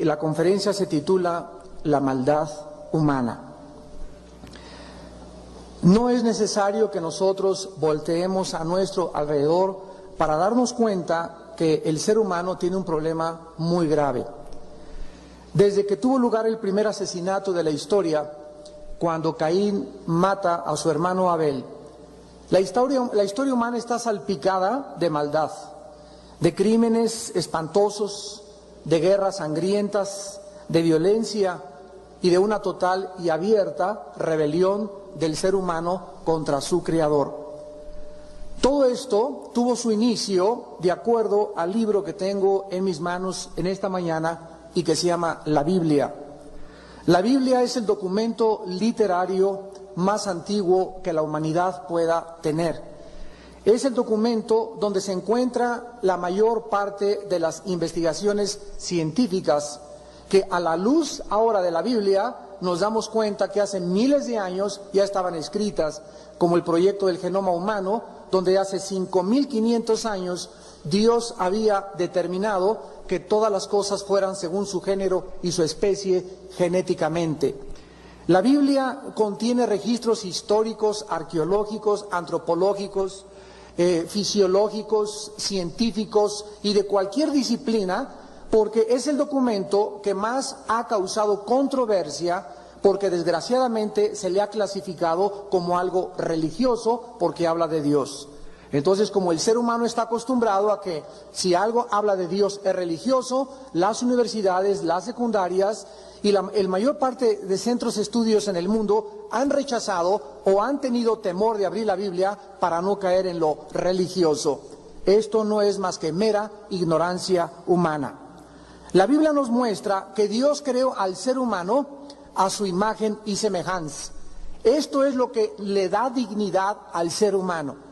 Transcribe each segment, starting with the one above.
la conferencia se titula La maldad humana. No es necesario que nosotros volteemos a nuestro alrededor para darnos cuenta que el ser humano tiene un problema muy grave. Desde que tuvo lugar el primer asesinato de la historia, cuando Caín mata a su hermano Abel, la historia humana está salpicada de maldad, de crímenes espantosos, de guerras sangrientas, de violencia y de una total y abierta rebelión del ser humano contra su Creador. Todo esto tuvo su inicio de acuerdo al libro que tengo en mis manos en esta mañana y que se llama la Biblia. La Biblia es el documento literario más antiguo que la humanidad pueda tener. Es el documento donde se encuentra la mayor parte de las investigaciones científicas que a la luz ahora de la Biblia nos damos cuenta que hace miles de años ya estaban escritas, como el proyecto del genoma humano, donde hace 5.500 años Dios había determinado que todas las cosas fueran según su género y su especie genéticamente. La Biblia contiene registros históricos, arqueológicos, antropológicos, fisiológicos, científicos y de cualquier disciplina, porque es el documento que más ha causado controversia, porque desgraciadamente se le ha clasificado como algo religioso porque habla de Dios. Entonces, como el ser humano está acostumbrado a que si algo habla de Dios es religioso, las universidades, las secundarias y el mayor parte de centros de estudios en el mundo han rechazado o han tenido temor de abrir la Biblia para no caer en lo religioso. Esto no es más que mera ignorancia humana. La Biblia nos muestra que Dios creó al ser humano a su imagen y semejanza. Esto es lo que le da dignidad al ser humano.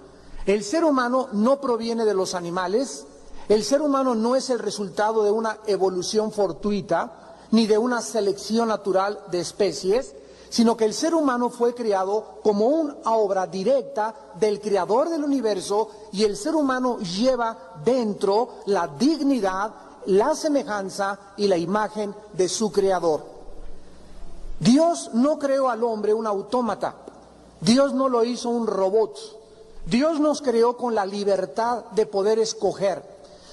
El ser humano no proviene de los animales, el ser humano no es el resultado de una evolución fortuita, ni de una selección natural de especies, sino que el ser humano fue creado como una obra directa del Creador del universo, y el ser humano lleva dentro la dignidad, la semejanza y la imagen de su Creador. Dios no creó al hombre un autómata, Dios no lo hizo un robot, Dios nos creó con la libertad de poder escoger.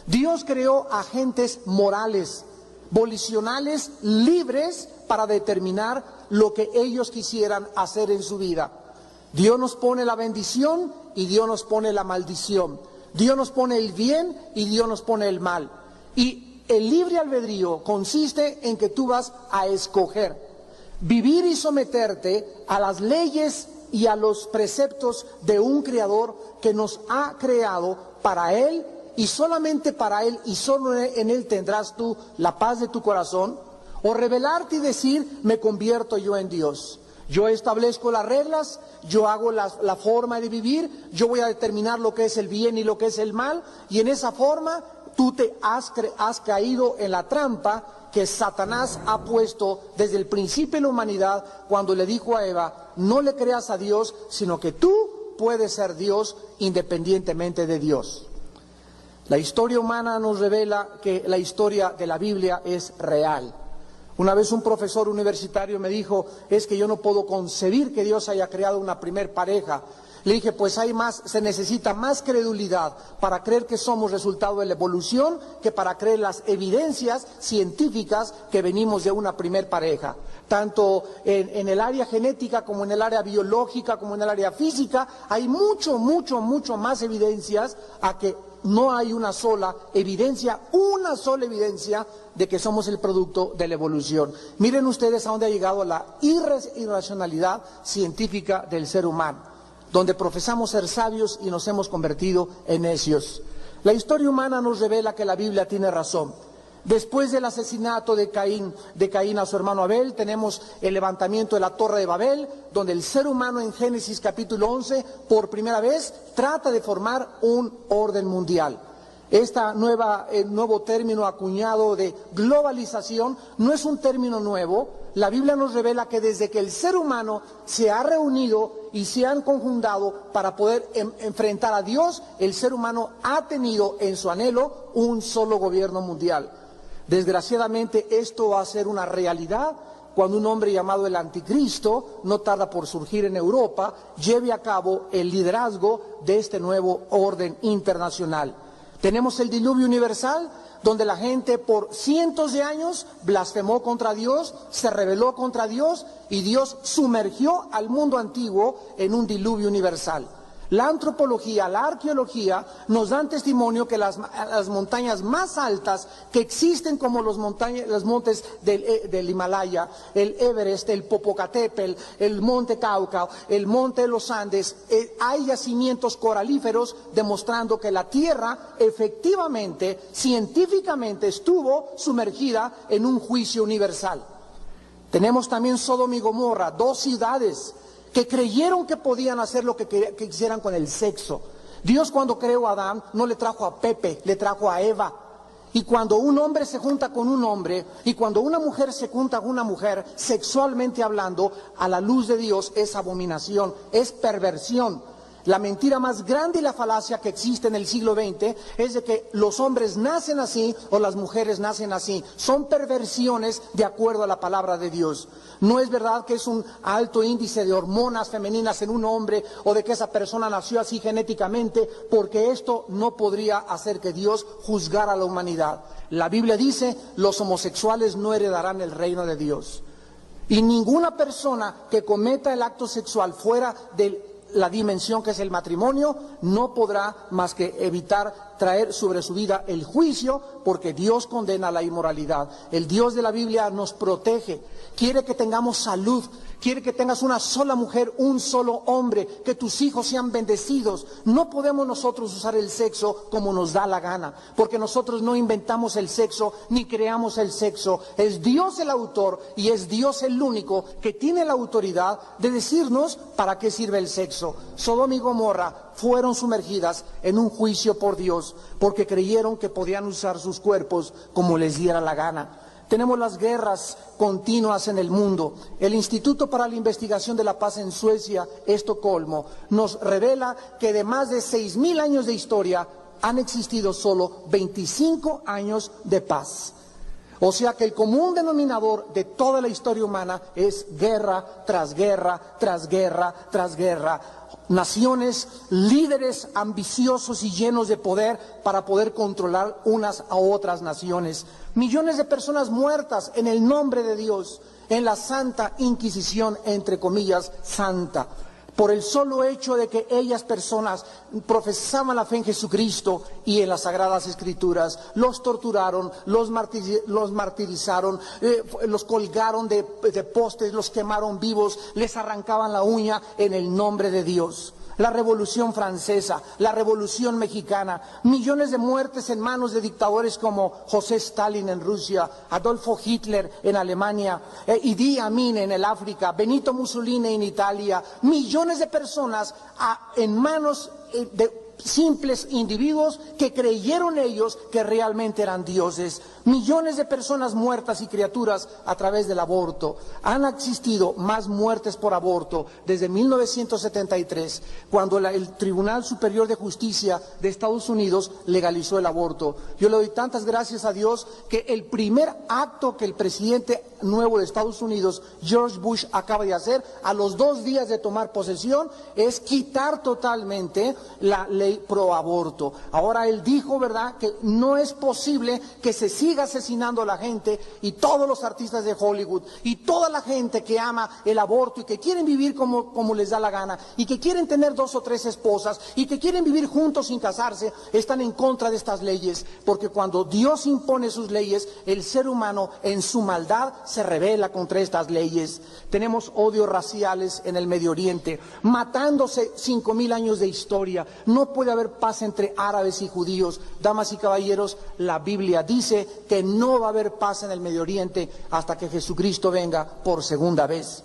Dios creó agentes morales, volicionales, libres para determinar lo que ellos quisieran hacer en su vida. Dios nos pone la bendición y Dios nos pone la maldición. Dios nos pone el bien y Dios nos pone el mal. Y el libre albedrío consiste en que tú vas a escoger vivir y someterte a las leyes y a los preceptos de un Creador que nos ha creado para Él, y solamente para Él y solo en Él tendrás tú la paz de tu corazón, o rebelarte y decir, me convierto yo en Dios. Yo establezco las reglas, yo hago la forma de vivir, yo voy a determinar lo que es el bien y lo que es el mal, y en esa forma tú te has caído en la trampa que Satanás ha puesto desde el principio de la humanidad, cuando le dijo a Eva, no le creas a Dios, sino que tú puedes ser Dios independientemente de Dios. La historia humana nos revela que la historia de la Biblia es real. Una vez un profesor universitario me dijo, es que yo no puedo concebir que Dios haya creado una primer pareja. Le dije, pues se necesita más credulidad para creer que somos resultado de la evolución que para creer las evidencias científicas que venimos de una primer pareja. Tanto en el área genética como en el área biológica como en el área física hay mucho más evidencias a que no hay una sola evidencia de que somos el producto de la evolución. Miren ustedes a dónde ha llegado la irracionalidad científica del ser humano, donde profesamos ser sabios y nos hemos convertido en necios. La historia humana nos revela que la Biblia tiene razón. Después del asesinato de Caín a su hermano Abel, tenemos el levantamiento de la Torre de Babel, donde el ser humano en Génesis capítulo 11, por primera vez, trata de formar un orden mundial. Nuevo término acuñado de globalización no es un término nuevo. La Biblia nos revela que desde que el ser humano se ha reunido y se han conjuntado para poder enfrentar a Dios, el ser humano ha tenido en su anhelo un solo gobierno mundial. Desgraciadamente esto va a ser una realidad cuando un hombre llamado el Anticristo, no tarda por surgir en Europa, lleve a cabo el liderazgo de este nuevo orden internacional. Tenemos el diluvio universal, donde la gente por cientos de años blasfemó contra Dios, se rebeló contra Dios y Dios sumergió al mundo antiguo en un diluvio universal. La antropología, la arqueología nos dan testimonio que las montañas más altas que existen, como los montes del Himalaya, el Everest, el Popocatépetl, el monte Cauca, el monte de los Andes, hay yacimientos coralíferos demostrando que la Tierra efectivamente, científicamente, estuvo sumergida en un juicio universal. Tenemos también Sodoma y Gomorra, dos ciudades que creyeron que podían hacer lo que quisieran con el sexo. Dios, cuando creó a Adán, no le trajo a Pepe, le trajo a Eva. Y cuando un hombre se junta con un hombre, y cuando una mujer se junta con una mujer, sexualmente hablando, a la luz de Dios es abominación, es perversión. La mentira más grande y la falacia que existe en el siglo XX es de que los hombres nacen así o las mujeres nacen así. Son perversiones de acuerdo a la palabra de Dios. No es verdad que es un alto índice de hormonas femeninas en un hombre o de que esa persona nació así genéticamente, porque esto no podría hacer que Dios juzgara a la humanidad. La Biblia dice, los homosexuales no heredarán el reino de Dios. Y ninguna persona que cometa el acto sexual fuera de la dimensión que es el matrimonio, no podrá más que evitar traer sobre su vida el juicio, porque Dios condena la inmoralidad. El Dios de la Biblia nos protege, quiere que tengamos salud, quiere que tengas una sola mujer, un solo hombre, que tus hijos sean bendecidos. No podemos nosotros usar el sexo como nos da la gana, porque nosotros no inventamos el sexo ni creamos el sexo. Es Dios el autor y es Dios el único que tiene la autoridad de decirnos para qué sirve el sexo. Sodoma y Gomorra fueron sumergidas en un juicio por Dios, porque creyeron que podían usar sus cuerpos como les diera la gana. Tenemos las guerras continuas en el mundo. El Instituto para la Investigación de la Paz en Suecia, Estocolmo, nos revela que de más de 6.000 años de historia han existido solo 25 años de paz. O sea que el común denominador de toda la historia humana es guerra tras guerra, tras guerra, tras guerra. Naciones, líderes ambiciosos y llenos de poder para poder controlar unas a otras naciones. Millones de personas muertas en el nombre de Dios, en la Santa Inquisición, entre comillas, santa. Por el solo hecho de que ellas personas profesaban la fe en Jesucristo y en las Sagradas Escrituras, los torturaron, los martirizaron, los colgaron de postes, los quemaron vivos, les arrancaban la uña en el nombre de Dios. La Revolución Francesa, la Revolución Mexicana, millones de muertes en manos de dictadores como José Stalin en Rusia, Adolfo Hitler en Alemania, Idi Amin en el África, Benito Mussolini en Italia, millones de personas en manos de simples individuos que creyeron ellos que realmente eran dioses. Millones de personas muertas y criaturas a través del aborto. Han existido más muertes por aborto desde 1973, cuando el Tribunal Superior de Justicia de Estados Unidos legalizó el aborto. Yo le doy tantas gracias a Dios que el primer acto que el presidente nuevo de Estados Unidos, George Bush, acaba de hacer a los 2 días de tomar posesión es quitar totalmente la ley pro aborto. Ahora él dijo, ¿verdad?, que no es posible que se siga asesinando a la gente, y todos los artistas de Hollywood y toda la gente que ama el aborto y que quieren vivir como les da la gana y que quieren tener 2 o 3 esposas y que quieren vivir juntos sin casarse, están en contra de estas leyes, porque cuando Dios impone sus leyes, el ser humano en su maldad se rebela contra estas leyes. Tenemos odios raciales en el Medio Oriente, matándose 5.000 años de historia. No puede haber paz entre árabes y judíos. Damas y caballeros, la Biblia dice que no va a haber paz en el Medio Oriente hasta que Jesucristo venga por segunda vez.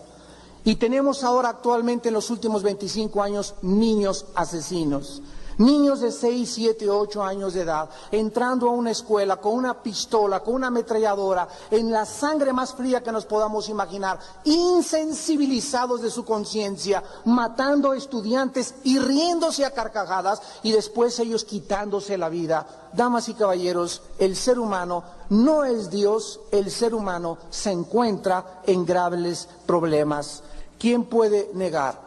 Y tenemos ahora actualmente en los últimos 25 años niños asesinos. Niños de 6, 7, 8 años de edad, entrando a una escuela con una pistola, con una ametralladora, en la sangre más fría que nos podamos imaginar, insensibilizados de su conciencia, matando estudiantes y riéndose a carcajadas, y después ellos quitándose la vida. Damas y caballeros, el ser humano no es Dios, el ser humano se encuentra en graves problemas. ¿Quién puede negar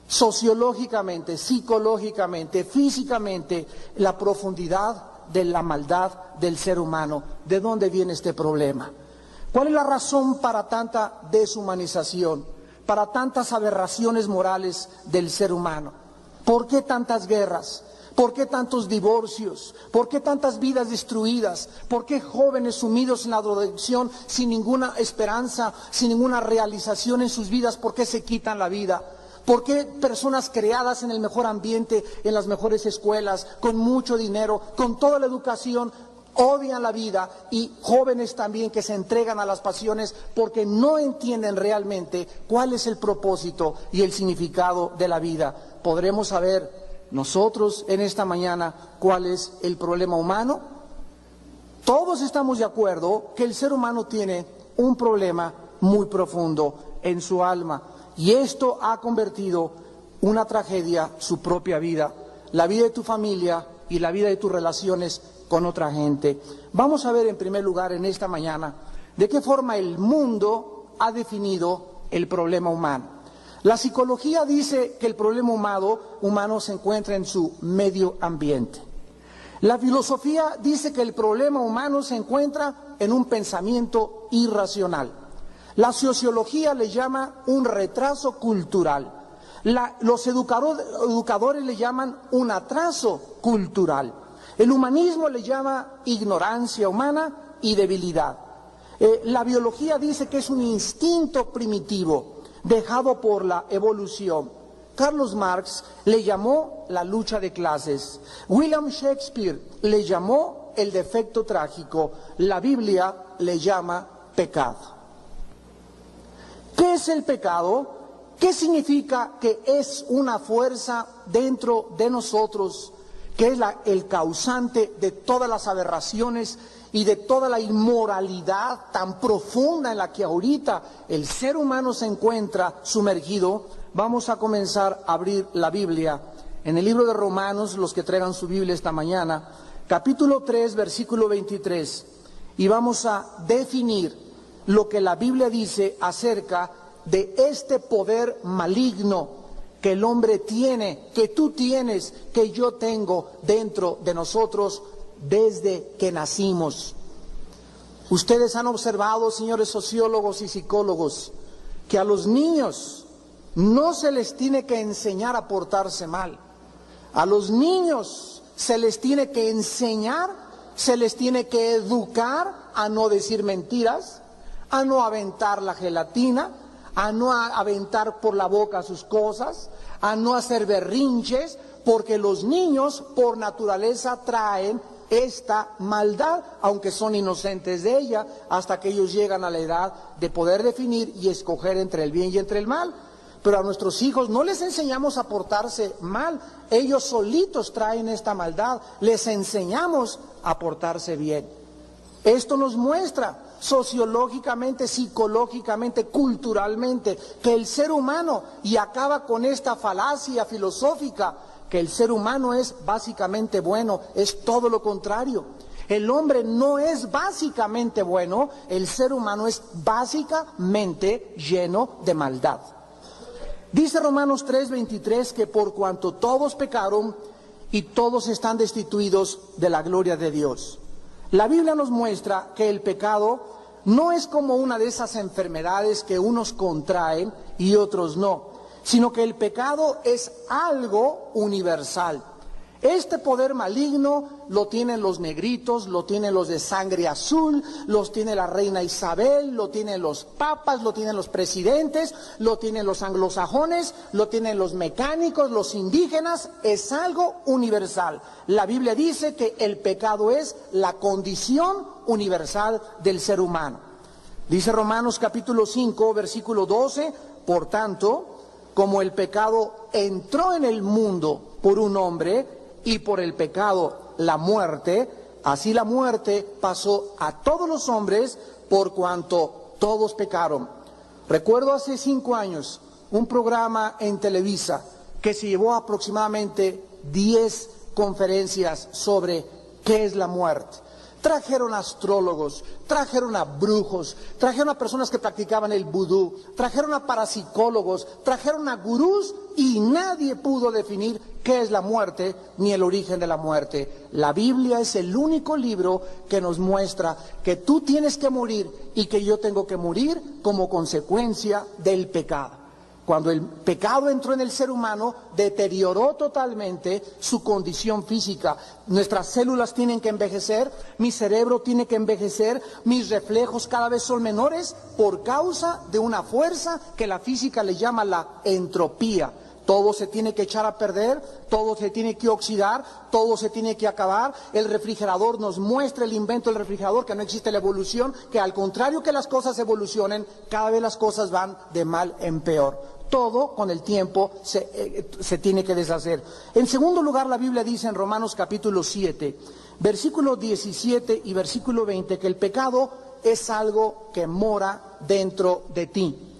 sociológicamente, psicológicamente, físicamente, la profundidad de la maldad del ser humano? ¿De dónde viene este problema? ¿Cuál es la razón para tanta deshumanización, para tantas aberraciones morales del ser humano? ¿Por qué tantas guerras? ¿Por qué tantos divorcios? ¿Por qué tantas vidas destruidas? ¿Por qué jóvenes sumidos en la drogadicción sin ninguna esperanza, sin ninguna realización en sus vidas? ¿Por qué se quitan la vida? ¿Por qué personas creadas en el mejor ambiente, en las mejores escuelas, con mucho dinero, con toda la educación, odian la vida? Y jóvenes también que se entregan a las pasiones porque no entienden realmente cuál es el propósito y el significado de la vida. ¿Podremos saber nosotros en esta mañana cuál es el problema humano? Todos estamos de acuerdo que el ser humano tiene un problema muy profundo en su alma. Y esto ha convertido una tragedia su propia vida, la vida de tu familia y la vida de tus relaciones con otra gente. Vamos a ver en primer lugar en esta mañana de qué forma el mundo ha definido el problema humano. La psicología dice que el problema humano se encuentra en su medio ambiente. La filosofía dice que el problema humano se encuentra en un pensamiento irracional. La sociología le llama un retraso cultural. Los educadores le llaman un atraso cultural. El humanismo le llama ignorancia humana y debilidad. La biología dice que es un instinto primitivo dejado por la evolución. Carlos Marx le llamó la lucha de clases. William Shakespeare le llamó el defecto trágico. La Biblia le llama pecado. ¿Qué es el pecado? ¿Qué significa que es una fuerza dentro de nosotros, que es el causante de todas las aberraciones y de toda la inmoralidad tan profunda en la que ahorita el ser humano se encuentra sumergido? Vamos a comenzar a abrir la Biblia en el libro de Romanos, los que traigan su Biblia esta mañana, capítulo 3, versículo 23, y vamos a definir lo que la Biblia dice acerca de este poder maligno que el hombre tiene, que tú tienes, que yo tengo dentro de nosotros desde que nacimos. Ustedes han observado, señores sociólogos y psicólogos, que a los niños no se les tiene que enseñar a portarse mal. A los niños se les tiene que enseñar, se les tiene que educar a no decir mentiras, a no aventar la gelatina, a no aventar por la boca sus cosas, a no hacer berrinches, porque los niños por naturaleza traen esta maldad, aunque son inocentes de ella, hasta que ellos llegan a la edad de poder definir y escoger entre el bien y entre el mal. Pero a nuestros hijos no les enseñamos a portarse mal, ellos solitos traen esta maldad, les enseñamos a portarse bien. Esto nos muestra sociológicamente, psicológicamente, culturalmente, que el ser humano, y acaba con esta falacia filosófica, que el ser humano es básicamente bueno, es todo lo contrario. El hombre no es básicamente bueno, el ser humano es básicamente lleno de maldad. Dice Romanos 3:23 que por cuanto todos pecaron y todos están destituidos de la gloria de Dios. La Biblia nos muestra que el pecado no es como una de esas enfermedades que unos contraen y otros no, sino que el pecado es algo universal. Este poder maligno lo tienen los negritos, lo tienen los de sangre azul, los tiene la reina Isabel, lo tienen los papas, lo tienen los presidentes, lo tienen los anglosajones, lo tienen los mecánicos, los indígenas. Es algo universal. La Biblia dice que el pecado es la condición universal del ser humano. Dice Romanos capítulo 5, versículo 12, por tanto, como el pecado entró en el mundo por un hombre, y por el pecado la muerte, así la muerte pasó a todos los hombres por cuanto todos pecaron. Recuerdo hace 5 años un programa en Televisa que se llevó aproximadamente 10 conferencias sobre qué es la muerte. Trajeron astrólogos, trajeron a brujos, trajeron a personas que practicaban el vudú, trajeron a parapsicólogos, trajeron a gurús y nadie pudo definir qué es la muerte ni el origen de la muerte. La Biblia es el único libro que nos muestra que tú tienes que morir y que yo tengo que morir como consecuencia del pecado. Cuando el pecado entró en el ser humano, deterioró totalmente su condición física. Nuestras células tienen que envejecer, mi cerebro tiene que envejecer, mis reflejos cada vez son menores por causa de una fuerza que la física le llama la entropía. Todo se tiene que echar a perder, todo se tiene que oxidar, todo se tiene que acabar. El refrigerador nos muestra el invento del refrigerador, que no existe la evolución, que al contrario que las cosas evolucionen, cada vez las cosas van de mal en peor. Todo con el tiempo se tiene que deshacer. En segundo lugar, la Biblia dice en Romanos capítulo 7, versículo 17 y versículo 20, que el pecado es algo que mora dentro de ti.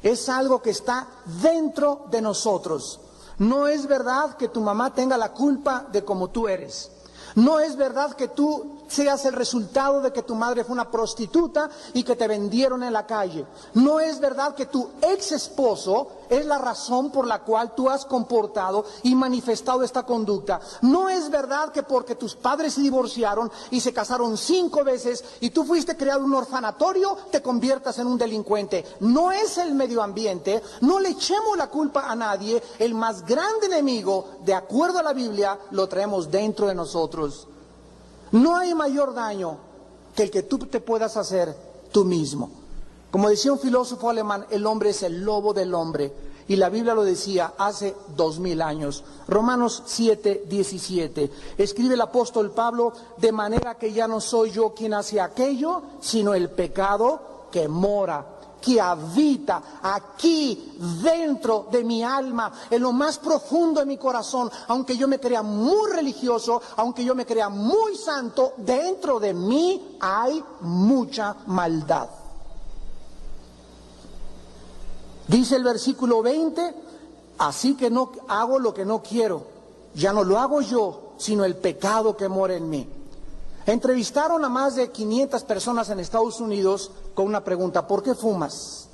Es algo que está dentro de nosotros. No es verdad que tu mamá tenga la culpa de cómo tú eres. No es verdad que tú seas el resultado de que tu madre fue una prostituta y que te vendieron en la calle. No es verdad que tu ex esposo es la razón por la cual tú has comportado y manifestado esta conducta. No es verdad que porque tus padres se divorciaron y se casaron 5 veces y tú fuiste criado en un orfanatorio, te conviertas en un delincuente. No es el medio ambiente, no le echemos la culpa a nadie. El más grande enemigo, de acuerdo a la Biblia, lo traemos dentro de nosotros. No hay mayor daño que el que tú te puedas hacer tú mismo. Como decía un filósofo alemán, el hombre es el lobo del hombre. Y la Biblia lo decía hace 2000 años. Romanos 7, 17. Escribe el apóstol Pablo, de manera que ya no soy yo quien hace aquello, sino el pecado que mora, que habita aquí dentro de mi alma, en lo más profundo de mi corazón. Aunque yo me crea muy religioso, aunque yo me crea muy santo, dentro de mí hay mucha maldad. Dice el versículo 20, así que no hago lo que no quiero, ya no lo hago yo, sino el pecado que mora en mí. Entrevistaron a más de 500 personas en Estados Unidos con una pregunta: ¿por qué fumas?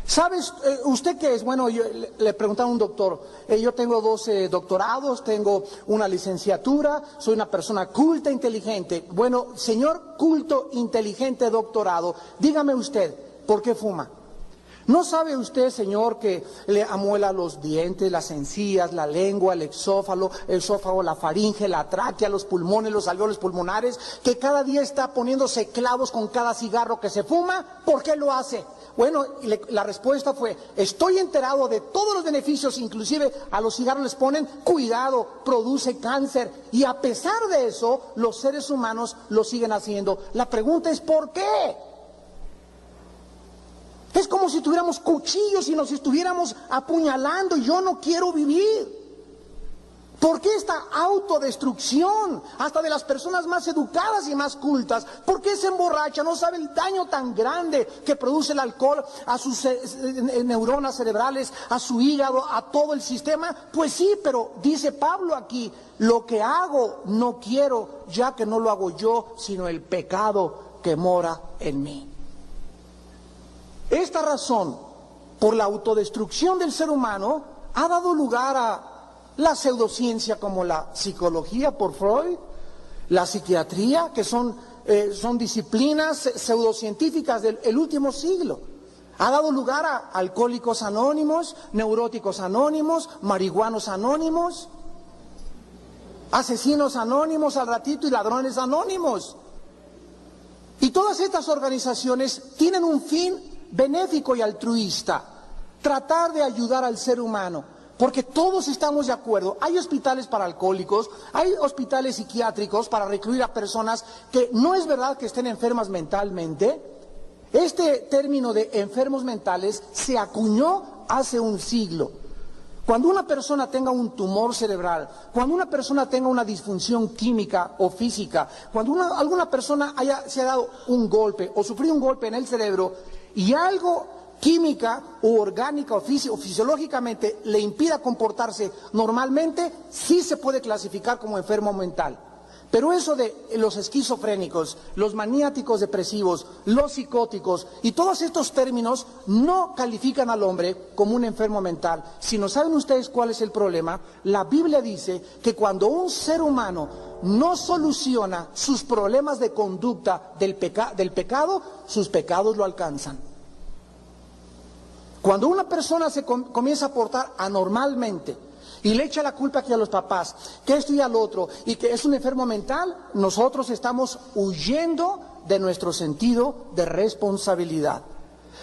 ¿Sabes usted qué es? Bueno, le preguntaba a un doctor, yo tengo 12 doctorados, tengo una licenciatura, soy una persona culta, inteligente. Bueno, señor culto, inteligente, doctorado, dígame usted, ¿por qué fuma? ¿No sabe usted, señor, que le amuela los dientes, las encías, la lengua, el esófago, la faringe, la tráquea, los pulmones, los alveolos pulmonares, que cada día está poniéndose clavos con cada cigarro que se fuma? ¿Por qué lo hace? Bueno, la respuesta fue: estoy enterado de todos los beneficios, inclusive a los cigarros les ponen cuidado, produce cáncer, y a pesar de eso, los seres humanos lo siguen haciendo. La pregunta es ¿por qué? Es como si tuviéramos cuchillos y nos estuviéramos apuñalando, y yo no quiero vivir. ¿Por qué esta autodestrucción? Hasta de las personas más educadas y más cultas. ¿Por qué se emborracha? ¿No sabe el daño tan grande que produce el alcohol a sus neuronas cerebrales, a su hígado, a todo el sistema? Pues sí, pero dice Pablo aquí, lo que hago no quiero, ya que no lo hago yo, sino el pecado que mora en mí. Esta razón por la autodestrucción del ser humano ha dado lugar a la pseudociencia como la psicología por Freud, la psiquiatría, que son disciplinas pseudocientíficas del último siglo. Ha dado lugar a alcohólicos anónimos, neuróticos anónimos, marihuanos anónimos, asesinos anónimos al ratito y ladrones anónimos. Y todas estas organizaciones tienen un fin benéfico y altruista: tratar de ayudar al ser humano, porque todos estamos de acuerdo. Hay hospitales para alcohólicos, hay hospitales psiquiátricos para recluir a personas que no es verdad que estén enfermas mentalmente. Este término de enfermos mentales se acuñó hace un siglo. Cuando una persona tenga un tumor cerebral, cuando una persona tenga una disfunción química o física, cuando alguna persona se ha dado un golpe o sufrido un golpe en el cerebro y algo química o orgánica o fisiológicamente le impida comportarse normalmente, sí se puede clasificar como enfermo mental. Pero eso de los esquizofrénicos, los maniáticos depresivos, los psicóticos y todos estos términos no califican al hombre como un enfermo mental. Si no saben ustedes cuál es el problema, la Biblia dice que cuando un ser humano no soluciona sus problemas de conducta del pecado, sus pecados lo alcanzan. Cuando una persona se comienza a portar anormalmente y le echa la culpa aquí a los papás, que esto y al otro, y que es un enfermo mental, nosotros estamos huyendo de nuestro sentido de responsabilidad.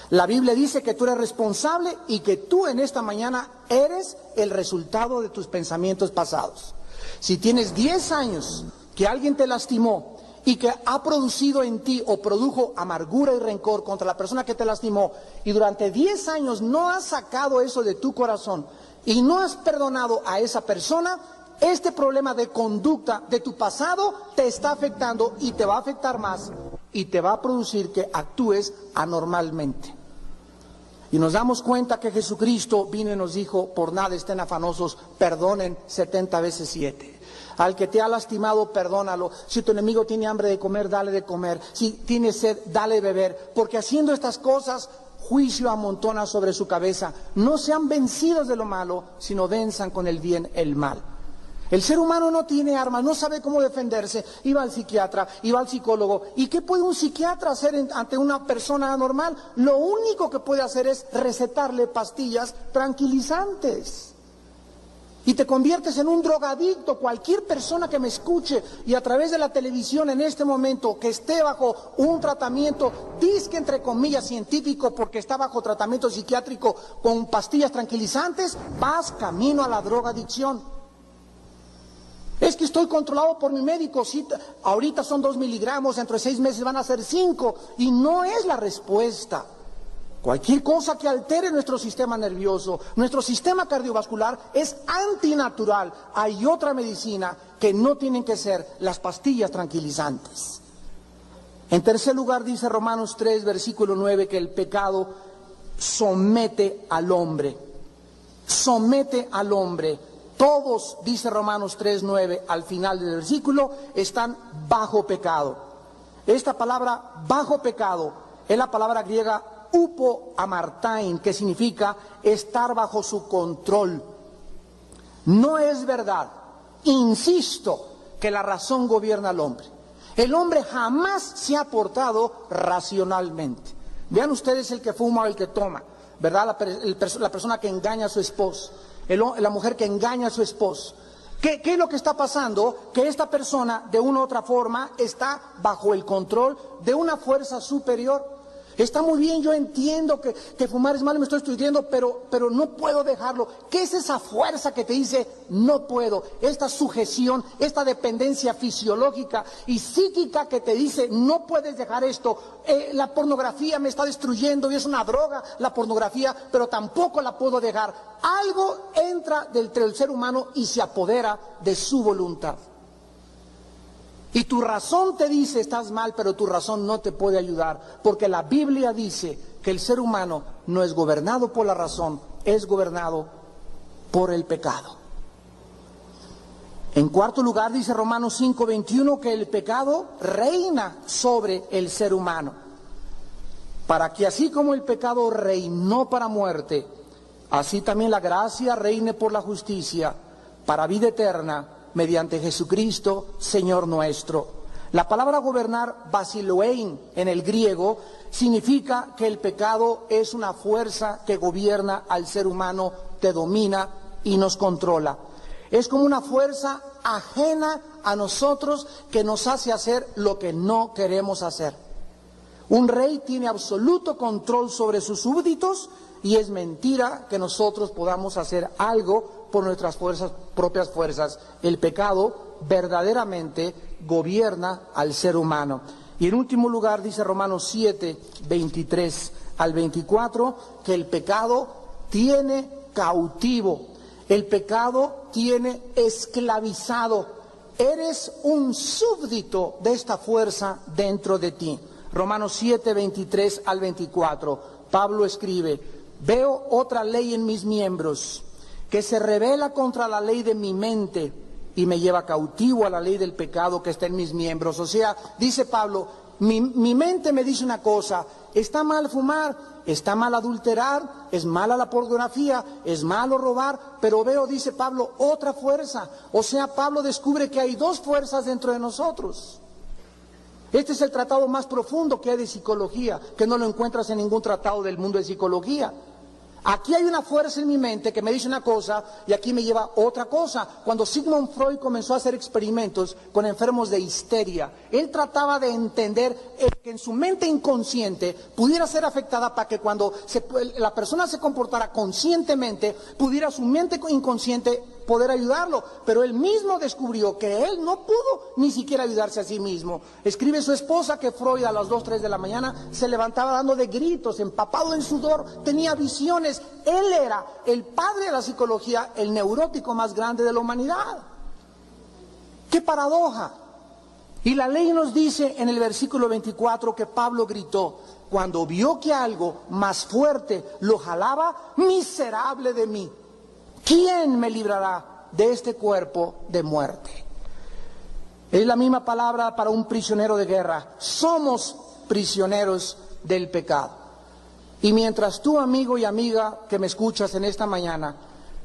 La Biblia dice que tú eres responsable y que tú en esta mañana eres el resultado de tus pensamientos pasados. Si tienes 10 años que alguien te lastimó y que ha producido en ti o produjo amargura y rencor contra la persona que te lastimó, y durante 10 años no has sacado eso de tu corazón, y no has perdonado a esa persona, este problema de conducta de tu pasado te está afectando y te va a afectar más y te va a producir que actúes anormalmente. Y nos damos cuenta que Jesucristo vino y nos dijo: por nada estén afanosos, perdonen 70 veces 7. Al que te ha lastimado, perdónalo. Si tu enemigo tiene hambre de comer, dale de comer. Si tiene sed, dale de beber. Porque haciendo estas cosas, juicio amontona sobre su cabeza. No sean vencidos de lo malo, sino venzan con el bien el mal. El ser humano no tiene armas, no sabe cómo defenderse. Iba al psiquiatra, iba al psicólogo. ¿Y qué puede un psiquiatra hacer ante una persona anormal? Lo único que puede hacer es recetarle pastillas tranquilizantes. Y te conviertes en un drogadicto. Cualquier persona que me escuche y a través de la televisión en este momento que esté bajo un tratamiento, dizque entre comillas científico, porque está bajo tratamiento psiquiátrico con pastillas tranquilizantes, vas camino a la drogadicción. Es que estoy controlado por mi médico, sí, ahorita son 2 miligramos, dentro de 6 meses van a ser 5, y no es la respuesta. Cualquier cosa que altere nuestro sistema nervioso, nuestro sistema cardiovascular, es antinatural. Hay otra medicina que no tienen que ser las pastillas tranquilizantes. En tercer lugar, dice Romanos 3, versículo 9, que el pecado somete al hombre. Somete al hombre. Todos, dice Romanos 3, 9, al final del versículo, están bajo pecado. Esta palabra bajo pecado es la palabra griega upo amartain, que significa estar bajo su control. No es verdad, insisto, que la razón gobierna al hombre. El hombre jamás se ha portado racionalmente. Vean ustedes el que fuma o el que toma, ¿verdad? La persona que engaña a su esposo, la mujer que engaña a su esposo. ¿Qué es lo que está pasando? Que esta persona, de una u otra forma, está bajo el control de una fuerza superior. Está muy bien, yo entiendo que fumar es malo, me estoy estudiando, pero no puedo dejarlo. ¿Qué es esa fuerza que te dice no puedo? Esta sujeción, esta dependencia fisiológica y psíquica que te dice no puedes dejar esto. La pornografía me está destruyendo y es una droga la pornografía, pero tampoco la puedo dejar. Algo entra dentro del ser humano y se apodera de su voluntad. Y tu razón te dice estás mal, pero tu razón no te puede ayudar, porque la Biblia dice que el ser humano no es gobernado por la razón, es gobernado por el pecado. En cuarto lugar, dice Romanos 5:21, que el pecado reina sobre el ser humano, para que así como el pecado reinó para muerte, así también la gracia reine por la justicia, para vida eterna, mediante Jesucristo, Señor nuestro. La palabra gobernar, basiloein, en el griego, significa que el pecado es una fuerza que gobierna al ser humano, te domina y nos controla. Es como una fuerza ajena a nosotros que nos hace hacer lo que no queremos hacer. Un rey tiene absoluto control sobre sus súbditos y es mentira que nosotros podamos hacer algo por nuestras propias fuerzas. El pecado verdaderamente gobierna al ser humano. Y en último lugar dice Romanos 7, 23 al 24, que el pecado tiene cautivo. El pecado tiene esclavizado. Eres un súbdito de esta fuerza dentro de ti. Romanos 7, 23 al 24. Pablo escribe: veo otra ley en mis miembros, que se rebela contra la ley de mi mente y me lleva cautivo a la ley del pecado que está en mis miembros. O sea, dice Pablo, mi mente me dice una cosa: está mal fumar, está mal adulterar, es mala la pornografía, es malo robar, pero veo, dice Pablo, otra fuerza. O sea, Pablo descubre que hay dos fuerzas dentro de nosotros. Este es el tratado más profundo que hay de psicología, que no lo encuentras en ningún tratado del mundo de psicología. Aquí hay una fuerza en mi mente que me dice una cosa y aquí me lleva otra cosa. Cuando Sigmund Freud comenzó a hacer experimentos con enfermos de histeria, él trataba de entender que en su mente inconsciente pudiera ser afectada para que cuando la persona se comportara conscientemente, pudiera su mente inconsciente poder ayudarlo. Pero él mismo descubrió que él no pudo ni siquiera ayudarse a sí mismo. Escribe su esposa que Freud a las 2, 3 de la mañana se levantaba dando de gritos, empapado en sudor, tenía visiones. Él era el padre de la psicología, el neurótico más grande de la humanidad. ¡Qué paradoja! Y la ley nos dice en el versículo 24 que Pablo gritó cuando vio que algo más fuerte lo jalaba: miserable de mí, ¿quién me librará de este cuerpo de muerte? Es la misma palabra para un prisionero de guerra. Somos prisioneros del pecado. Y mientras tú, amigo y amiga que me escuchas en esta mañana,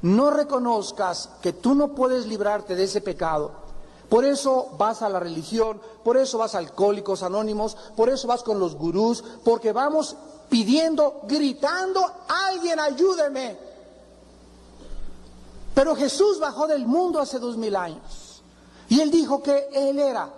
no reconozcas que tú no puedes librarte de ese pecado, por eso vas a la religión, por eso vas a Alcohólicos Anónimos, por eso vas con los gurús, porque vamos pidiendo, gritando: alguien ayúdeme. Pero Jesús bajó del mundo hace 2000 años y Él dijo que Él era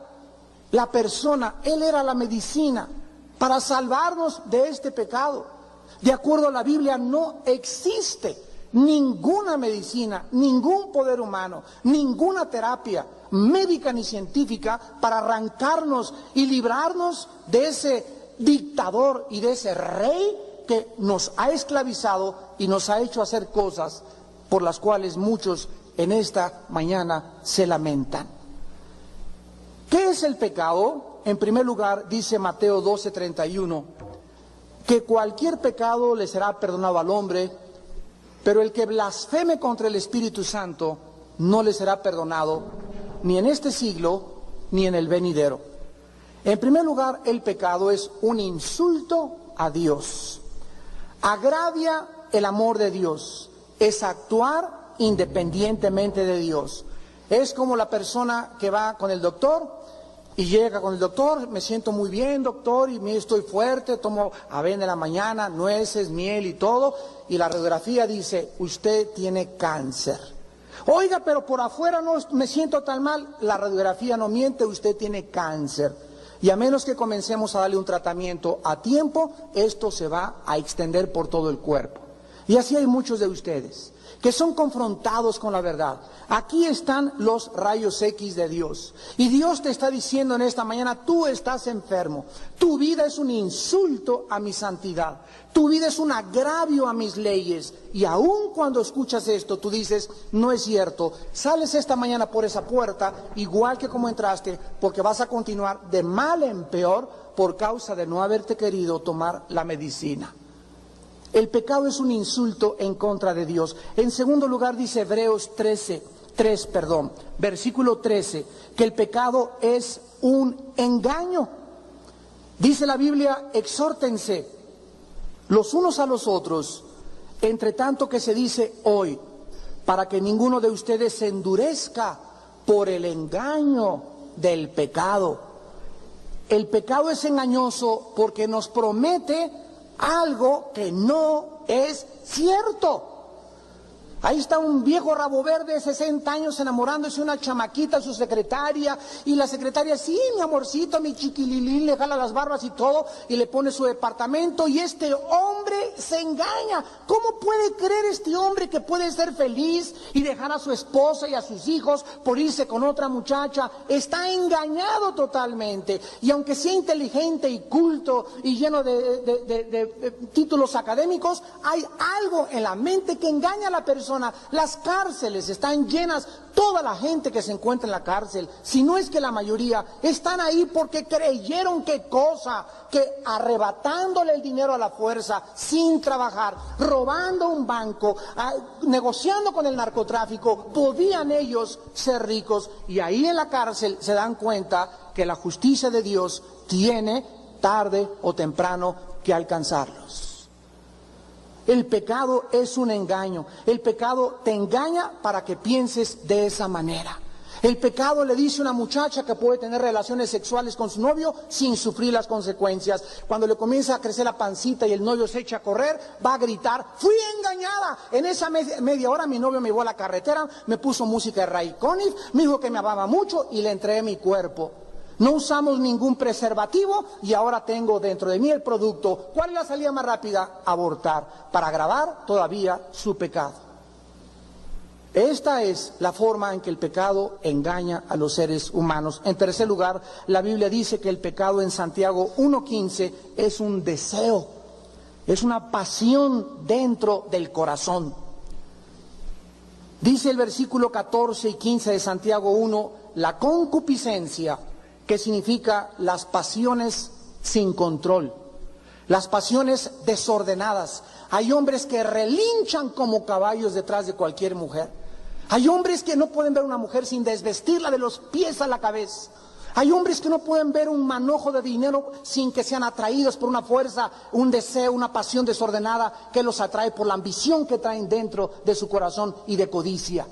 la persona, Él era la medicina para salvarnos de este pecado. De acuerdo a la Biblia, no existe ninguna medicina, ningún poder humano, ninguna terapia médica ni científica para arrancarnos y librarnos de ese dictador y de ese rey que nos ha esclavizado y nos ha hecho hacer cosas por las cuales muchos en esta mañana se lamentan. ¿Qué es el pecado? En primer lugar, dice Mateo 12:31, que cualquier pecado le será perdonado al hombre, pero el que blasfeme contra el Espíritu Santo no le será perdonado ni en este siglo ni en el venidero. En primer lugar, el pecado es un insulto a Dios, agravia el amor de Dios, es actuar independientemente de Dios. Es como la persona que va con el doctor y llega con el doctor: me siento muy bien, doctor, y estoy fuerte, tomo avena en la mañana, nueces, miel y todo, y la radiografía dice: usted tiene cáncer. Oiga, pero por afuera no me siento tan mal. La radiografía no miente, usted tiene cáncer. Y a menos que comencemos a darle un tratamiento a tiempo, esto se va a extender por todo el cuerpo. Y así hay muchos de ustedes que son confrontados con la verdad. Aquí están los rayos X de Dios. Y Dios te está diciendo en esta mañana: tú estás enfermo. Tu vida es un insulto a mi santidad. Tu vida es un agravio a mis leyes. Y aun cuando escuchas esto, tú dices: no es cierto. Sales esta mañana por esa puerta igual que como entraste, porque vas a continuar de mal en peor por causa de no haberte querido tomar la medicina. El pecado es un insulto en contra de Dios. En segundo lugar, dice Hebreos 3, versículo 13, que el pecado es un engaño. Dice la Biblia: exhórtense los unos a los otros, entre tanto que se dice hoy, para que ninguno de ustedes se endurezca por el engaño del pecado. El pecado es engañoso porque nos promete algo que no es cierto. Ahí está un viejo rabo verde de 60 años enamorándose de una chamaquita, su secretaria, y la secretaria: sí, mi amorcito, mi chiquililín, le jala las barbas y todo, y le pone su departamento, y este hombre se engaña. ¿Cómo puede creer este hombre que puede ser feliz y dejar a su esposa y a sus hijos por irse con otra muchacha? Está engañado totalmente. Y aunque sea inteligente y culto y lleno de títulos académicos, hay algo en la mente que engaña a la persona persona. Las cárceles están llenas, toda la gente que se encuentra en la cárcel, si no es que la mayoría, están ahí porque creyeron que arrebatándole el dinero a la fuerza, sin trabajar, robando un banco, negociando con el narcotráfico, podían ellos ser ricos. Y ahí en la cárcel se dan cuenta que la justicia de Dios tiene tarde o temprano que alcanzarlos. El pecado es un engaño. El pecado te engaña para que pienses de esa manera. El pecado le dice a una muchacha que puede tener relaciones sexuales con su novio sin sufrir las consecuencias. Cuando le comienza a crecer la pancita y el novio se echa a correr, va a gritar: fui engañada. En esa media hora mi novio me llevó a la carretera, me puso música de Ray Conniff, me dijo que me amaba mucho y le entregué mi cuerpo. No usamos ningún preservativo y ahora tengo dentro de mí el producto. ¿Cuál es la salida más rápida? Abortar, para agravar todavía su pecado. Esta es la forma en que el pecado engaña a los seres humanos. En tercer lugar, la Biblia dice que el pecado en Santiago 1:15 es un deseo, es una pasión dentro del corazón. Dice el versículo 14 y 15 de Santiago 1, la concupiscencia, que significa las pasiones sin control, las pasiones desordenadas. Hay hombres que relinchan como caballos detrás de cualquier mujer. Hay hombres que no pueden ver una mujer sin desvestirla de los pies a la cabeza. Hay hombres que no pueden ver un manojo de dinero sin que sean atraídos por una fuerza, un deseo, una pasión desordenada que los atrae por la ambición que traen dentro de su corazón y de codicia.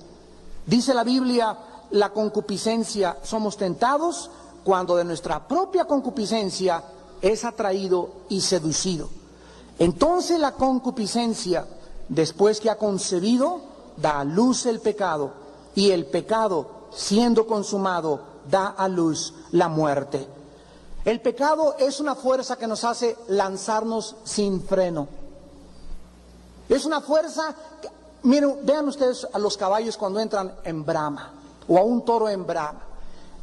Dice la Biblia, la concupiscencia, somos tentados cuando de nuestra propia concupiscencia es atraído y seducido. Entonces la concupiscencia, después que ha concebido, da a luz el pecado, y el pecado, siendo consumado, da a luz la muerte. El pecado es una fuerza que nos hace lanzarnos sin freno. Es una fuerza que, miren, vean ustedes a los caballos cuando entran en brama, o a un toro en brama.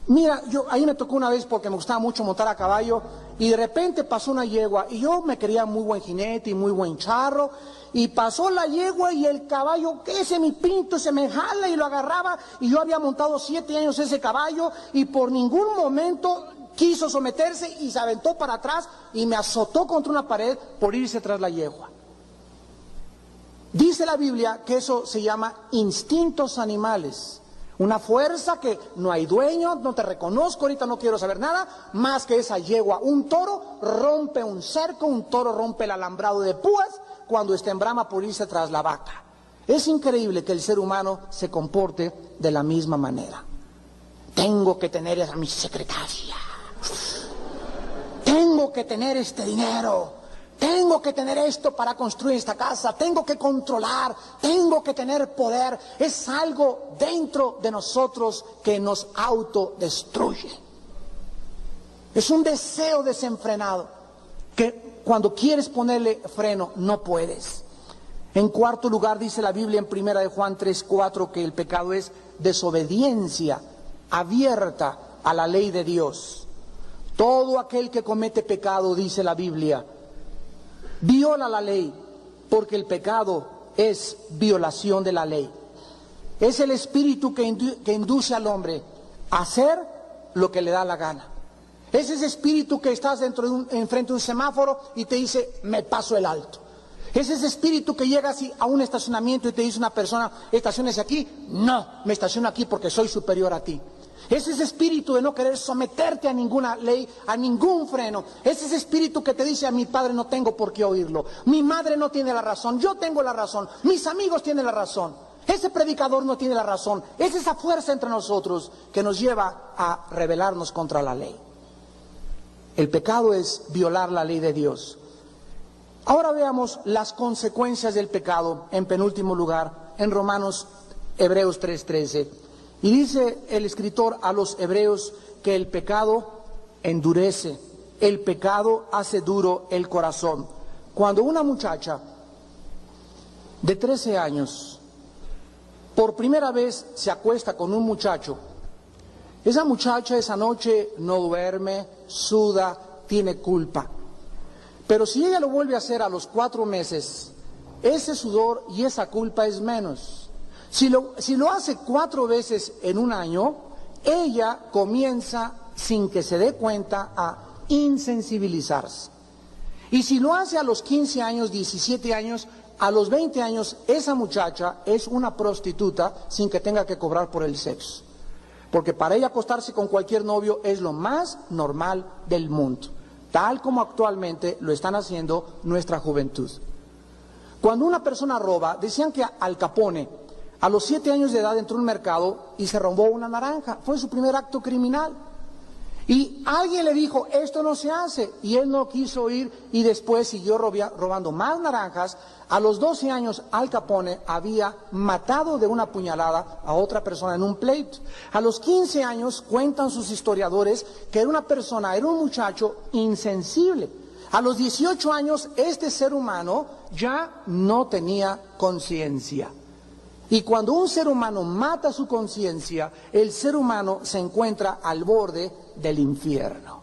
Mira, ahí me tocó una vez porque me gustaba mucho montar a caballo y de repente pasó una yegua y yo me creía muy buen jinete y muy buen charro y pasó la yegua y el caballo, que ese mi pinto, se me jala y lo agarraba y yo había montado 7 años ese caballo y por ningún momento quiso someterse y se aventó para atrás y me azotó contra una pared por irse tras la yegua. Dice la Biblia que eso se llama instintos animales. Una fuerza que no hay dueño, no te reconozco, ahorita no quiero saber nada, más que esa yegua. Un toro rompe un cerco, un toro rompe el alambrado de púas cuando está en brama por irse tras la vaca. Es increíble que el ser humano se comporte de la misma manera. Tengo que tener a mi secretaria. Tengo que tener este dinero. Tengo que tener esto para construir esta casa, tengo que controlar, tengo que tener poder. Es algo dentro de nosotros que nos autodestruye. Es un deseo desenfrenado que cuando quieres ponerle freno no puedes. En cuarto lugar dice la Biblia en 1 de Juan 3:4 que el pecado es desobediencia abierta a la ley de Dios. Todo aquel que comete pecado, dice la Biblia, viola la ley, porque el pecado es violación de la ley. Es el espíritu que induce al hombre a hacer lo que le da la gana. Es ese espíritu que estás enfrente de un semáforo y te dice, me paso el alto. Es ese espíritu que llegas a un estacionamiento y te dice una persona, estaciónese aquí. No, me estaciono aquí porque soy superior a ti. Es ese espíritu de no querer someterte a ninguna ley, a ningún freno. Es ese espíritu que te dice, a mi padre no tengo por qué oírlo. Mi madre no tiene la razón, yo tengo la razón. Mis amigos tienen la razón. Ese predicador no tiene la razón. Es esa fuerza entre nosotros que nos lleva a rebelarnos contra la ley. El pecado es violar la ley de Dios. Ahora veamos las consecuencias del pecado, en penúltimo lugar, en Hebreos 3:13. Y dice el escritor a los hebreos que el pecado endurece, el pecado hace duro el corazón. Cuando una muchacha de 13 años por primera vez se acuesta con un muchacho, esa muchacha esa noche no duerme, suda, tiene culpa. Pero si ella lo vuelve a hacer a los 4 meses, ese sudor y esa culpa es menos. Si lo hace 4 veces en un año, ella comienza, sin que se dé cuenta, a insensibilizarse. Y si lo hace a los 15 años, 17 años, a los 20 años, esa muchacha es una prostituta sin que tenga que cobrar por el sexo. Porque para ella acostarse con cualquier novio es lo más normal del mundo, tal como actualmente lo están haciendo nuestra juventud. Cuando una persona roba, decían que Al Capone, a los 7 años de edad entró en un mercado y se robó una naranja. Fue su primer acto criminal. Y alguien le dijo, esto no se hace, y él no quiso ir, y después siguió robando más naranjas. A los 12 años, Al Capone había matado de una puñalada a otra persona en un pleito. A los 15 años, cuentan sus historiadores, que era un muchacho insensible. A los 18 años, este ser humano ya no tenía conciencia. Y cuando un ser humano mata su conciencia, el ser humano se encuentra al borde del infierno.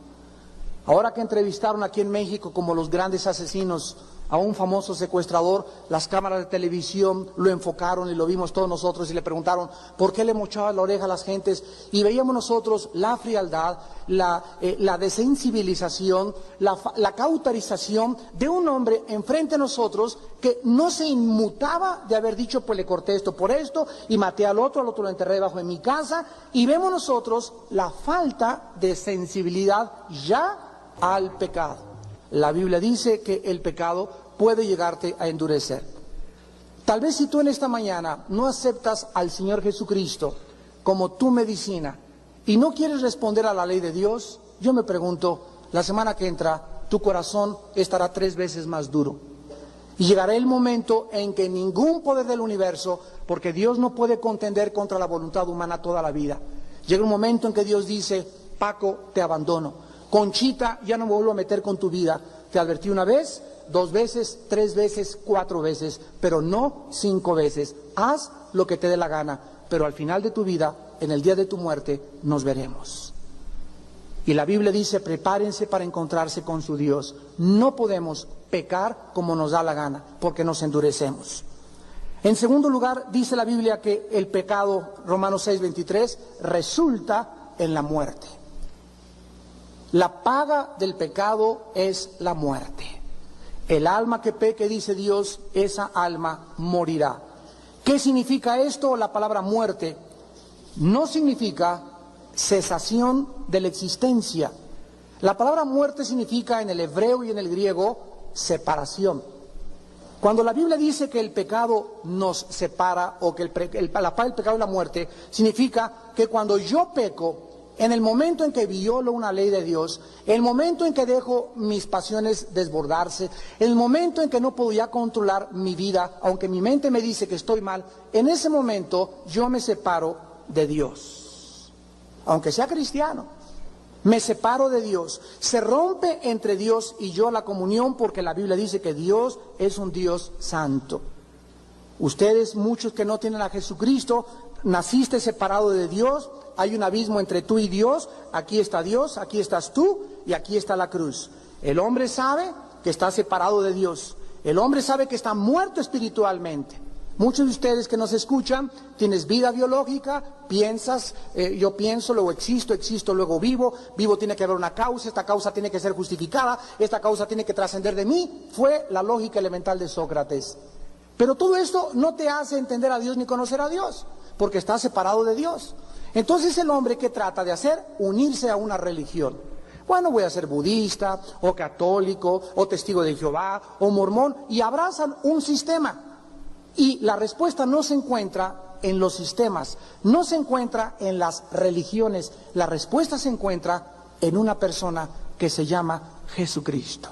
Ahora que entrevistaron aquí en México como los grandes asesinos a un famoso secuestrador, las cámaras de televisión lo enfocaron y lo vimos todos nosotros y le preguntaron por qué le mochaba la oreja a las gentes, y veíamos nosotros la frialdad, la desensibilización, la cauterización de un hombre enfrente de nosotros que no se inmutaba de haber dicho, pues le corté esto por esto y maté al otro lo enterré debajo de mi casa, y vemos nosotros la falta de sensibilidad ya al pecado. La Biblia dice que el pecado puede llegarte a endurecer. Tal vez si tú en esta mañana no aceptas al Señor Jesucristo como tu medicina y no quieres responder a la ley de Dios, yo me pregunto, la semana que entra tu corazón estará 3 veces más duro. Y llegará el momento en que ningún poder del universo, porque Dios no puede contender contra la voluntad humana toda la vida, llega un momento en que Dios dice, Paco, te abandono. Conchita, ya no me vuelvo a meter con tu vida. Te advertí 1 vez, 2 veces, 3 veces, 4 veces, pero no 5 veces. Haz lo que te dé la gana, pero al final de tu vida, en el día de tu muerte, nos veremos. Y la Biblia dice, prepárense para encontrarse con su Dios. No podemos pecar como nos da la gana, porque nos endurecemos. En segundo lugar, dice la Biblia que el pecado, Romanos 6:23, resulta en la muerte. La paga del pecado es la muerte. El alma que peque, dice Dios, esa alma morirá. ¿Qué significa esto? La palabra muerte no significa cesación de la existencia. La palabra muerte significa en el hebreo y en el griego separación. Cuando la Biblia dice que el pecado nos separa, o que la paga del pecado es la muerte, significa que cuando yo peco, en el momento en que violo una ley de Dios, el momento en que dejo mis pasiones desbordarse, el momento en que no puedo ya controlar mi vida, aunque mi mente me dice que estoy mal, en ese momento yo me separo de Dios. Aunque sea cristiano, me separo de Dios. Se rompe entre Dios y yo la comunión, porque la Biblia dice que Dios es un Dios santo. Ustedes, muchos que no tienen a Jesucristo, naciste separado de Dios. Hay un abismo entre tú y Dios. Aquí está Dios, aquí estás tú y aquí está la cruz. El hombre sabe que está separado de Dios. El hombre sabe que está muerto espiritualmente. Muchos de ustedes que nos escuchan, tienes vida biológica, piensas, yo pienso, luego existo, luego vivo tiene que haber una causa, esta causa tiene que ser justificada, esta causa tiene que trascender de mí. Fue la lógica elemental de Sócrates. Pero todo esto no te hace entender a Dios ni conocer a Dios, porque estás separado de Dios. Entonces el hombre, ¿qué trata de hacer? Unirse a una religión. Bueno, voy a ser budista, o católico, o testigo de Jehová, o mormón, y abrazan un sistema. Y la respuesta no se encuentra en los sistemas, no se encuentra en las religiones, la respuesta se encuentra en una persona que se llama Jesucristo.